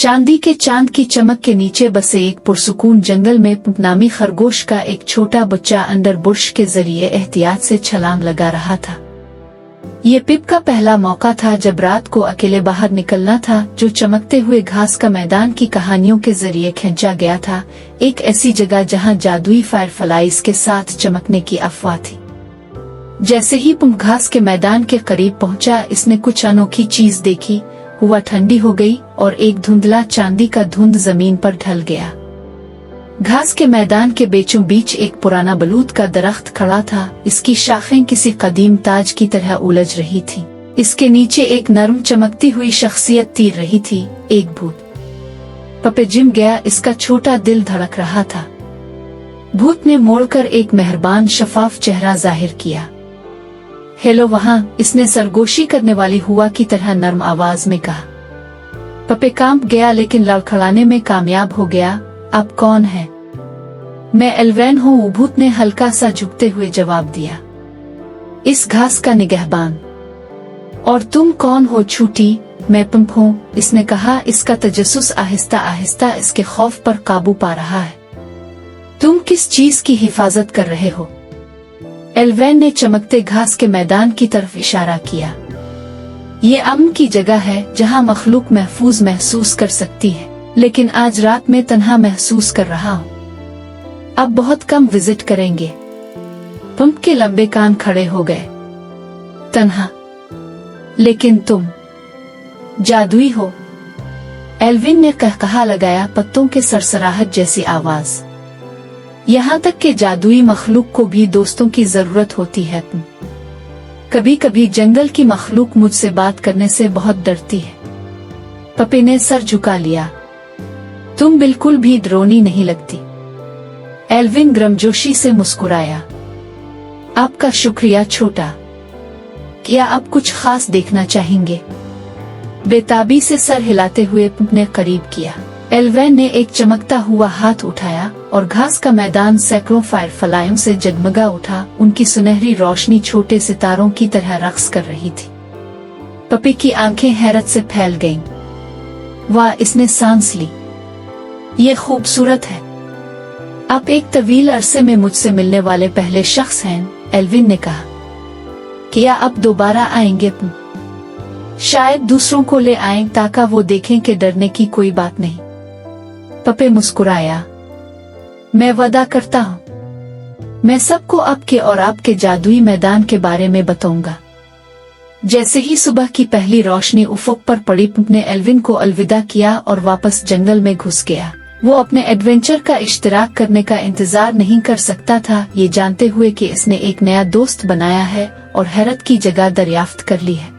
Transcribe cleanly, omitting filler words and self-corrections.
चांदी के चांद की चमक के नीचे बसे एक पुरसुकून जंगल में पिप नामी खरगोश का एक छोटा बच्चा अंडर बुर्श के जरिए एहतियात से छलांग लगा रहा था। ये पिप का पहला मौका था जब रात को अकेले बाहर निकलना था, जो चमकते हुए घास का मैदान की कहानियों के जरिए खींचा गया था, एक ऐसी जगह जहां जादुई फायरफ्लाइज के साथ चमकने की अफवाह थी। जैसे ही पिप घास के मैदान के करीब पहुंचा, इसने कुछ अनोखी चीज देखी। हवा ठंडी हो गई और एक धुंधला चांदी का धुंध जमीन पर ढल गया। घास के मैदान के बीचों बीच एक पुराना बलूत का दरख्त खड़ा था। इसकी शाखें किसी कदीम ताज की तरह उलझ रही थी। इसके नीचे एक नरम चमकती हुई शख्सियत तीर रही थी, एक भूत। पपे जिम गया, इसका छोटा दिल धड़क रहा था। भूत ने मोड़कर एक मेहरबान शफाफ चेहरा जाहिर किया। हेलो वहाँ, इसने सरगोशी करने वाली हुआ की तरह नर्म आवाज में कहा। पपे कांप गया लेकिन लड़खड़ाने में कामयाब हो गया। आप कौन है? मैं एल्वेन हूँ, भूत ने हल्का सा झुकते हुए जवाब दिया, इस घास का निगहबान। और तुम कौन हो छूटी? मैं पिप हूँ, इसने कहा। इसका तजस्सुस आहिस्ता आहिस्ता इसके खौफ पर काबू पा रहा है। तुम किस चीज की हिफाजत कर रहे हो? एल्वेन ने चमकते घास के मैदान की तरफ इशारा किया। ये अमन की जगह है जहाँ मखलूक महफूज महसूस कर सकती है, लेकिन आज रात में तन्हा महसूस कर रहा हूँ। अब बहुत कम विजिट करेंगे। पिप के लंबे कान खड़े हो गए। तन्हा? लेकिन तुम जादुई हो, एल्विन ने कहकहा लगाया, पत्तों के सरसराहट जैसी आवाज। यहाँ तक कि जादुई मखलूक को भी दोस्तों की जरूरत होती है। कभी कभी जंगल की मखलूक मुझसे बात करने से बहुत डरती है। पपे ने सर झुका लिया। तुम बिल्कुल भी डरोनी नहीं लगती। एल्विन गर्मजोशी से मुस्कुराया। आपका शुक्रिया छोटा। क्या आप कुछ खास देखना चाहेंगे? बेताबी से सर हिलाते हुए पिप ने करीब किया। एल्वेन ने एक चमकता हुआ हाथ उठाया और घास का मैदान सैकड़ों फायरफ्लाइयों से जगमगा उठा। उनकी सुनहरी रोशनी छोटे सितारों की तरह रक्स कर रही थी। पपी की आंखें हैरत से फैल गईं। वाह, इसने सांस ली। ये खूबसूरत है। आप एक तवील अरसे में मुझसे मिलने वाले पहले शख्स हैं, एल्विन ने कहा। क्या आप दोबारा आएंगे? शायद दूसरों को ले आएं ताकि वो देखें कि डरने की कोई बात नहीं। पपे मुस्कुराया। मैं वादा करता हूँ, मैं सबको आपके और आपके जादुई मैदान के बारे में बताऊंगा। जैसे ही सुबह की पहली रोशनी उफक पर पड़ी, पिप ने एल्विन को अलविदा किया और वापस जंगल में घुस गया। वो अपने एडवेंचर का इश्तिराक करने का इंतजार नहीं कर सकता था, ये जानते हुए कि इसने एक नया दोस्त बनाया है और हैरत की जगह दरियाफ्त कर ली है।